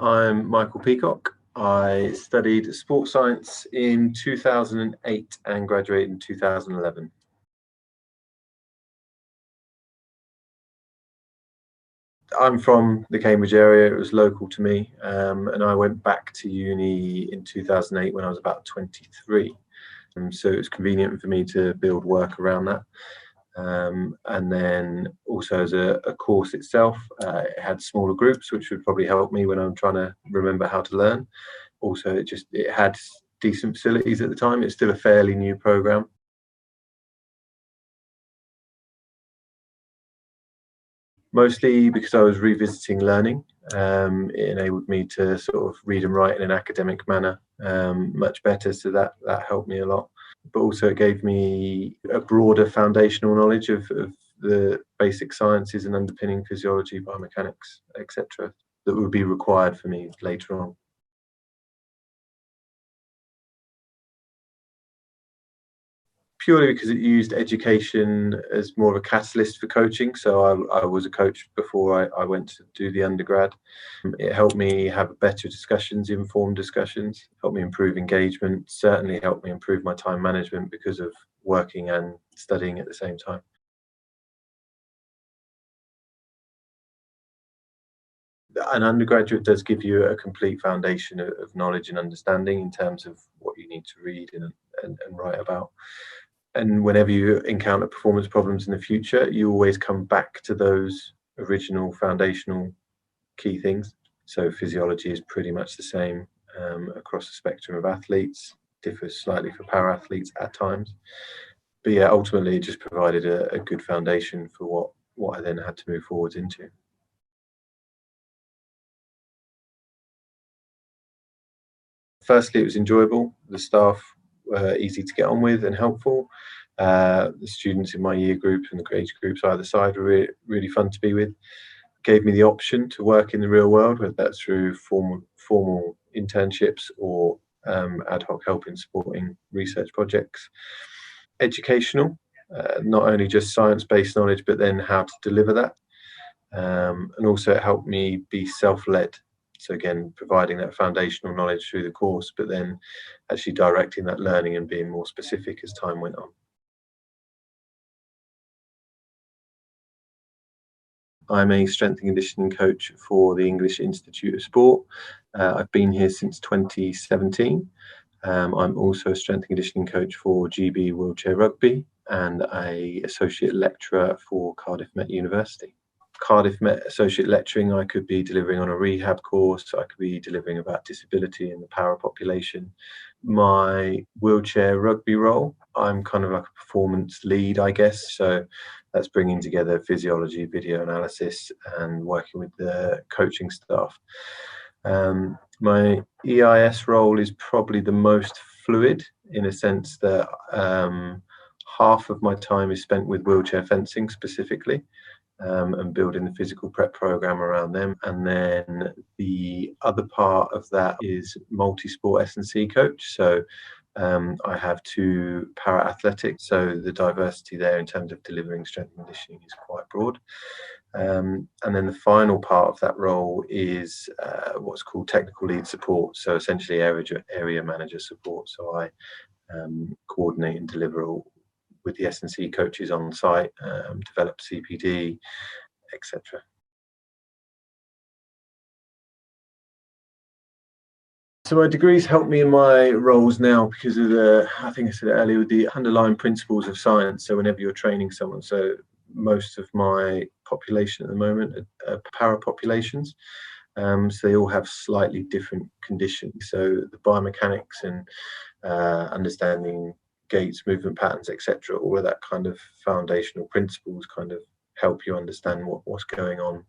I'm Michael Peacock. I studied sports science in 2008 and graduated in 2011. I'm from the Cambridge area. It was local to me, and I went back to uni in 2008 when I was about 23. So it was convenient for me to build work around that. And then also as a course itself, it had smaller groups, which would probably help me when I'm trying to remember how to learn. Also, it had decent facilities at the time. It's still a fairly new program. Mostly because I was revisiting learning. It enabled me to sort of read and write in an academic manner much better. So that helped me a lot. But also it gave me a broader foundational knowledge of the basic sciences and underpinning physiology, biomechanics, etc., that would be required for me later on. Purely because it used education as more of a catalyst for coaching. So I was a coach before I went to do the undergrad. It helped me have better discussions, informed discussions, helped me improve engagement, certainly helped me improve my time management because of working and studying at the same time. An undergraduate does give you a complete foundation of knowledge and understanding in terms of what you need to read and write about. And whenever you encounter performance problems in the future, you always come back to those original foundational key things. So physiology is pretty much the same across the spectrum of athletes, differs slightly for para athletes at times. But yeah, ultimately it just provided a good foundation for what I then had to move forwards into. Firstly, it was enjoyable. The staff were easy to get on with and helpful. The students in my year group and the age groups either side were really fun to be with. Gave me the option to work in the real world, whether that's through formal internships or ad hoc help in supporting research projects. Educational, not only just science-based knowledge, but then how to deliver that. And also it helped me be self-led. So again, providing that foundational knowledge through the course, but then actually directing that learning and being more specific as time went on. I'm a strength and conditioning coach for the English Institute of Sport. I've been here since 2017. I'm also a strength and conditioning coach for GB Wheelchair Rugby and a associate lecturer for Cardiff Met University. Cardiff Met associate lecturing, I could be delivering on a rehab course, I could be delivering about disability in the para population. My wheelchair rugby role, I'm kind of like a performance lead, I guess. So that's bringing together physiology, video analysis, and working with the coaching staff. My EIS role is probably the most fluid in a sense that half of my time is spent with wheelchair fencing specifically and building the physical prep program around them. And then the other part of that is multi-sport S&C coach. So I have two para athletics, so the diversity there in terms of delivering strength and conditioning is quite broad. And then the final part of that role is what's called technical lead support, so essentially area manager support. So I coordinate and deliver all with the S&C coaches on site, develop CPD, etc. So my degrees help me in my roles now because of I think I said it earlier, with the underlying principles of science. So whenever you're training someone, so most of my population at the moment are para populations. So they all have slightly different conditions. So the biomechanics and understanding gaits, movement patterns, etc., all of that kind of foundational principles kind of help you understand what's going on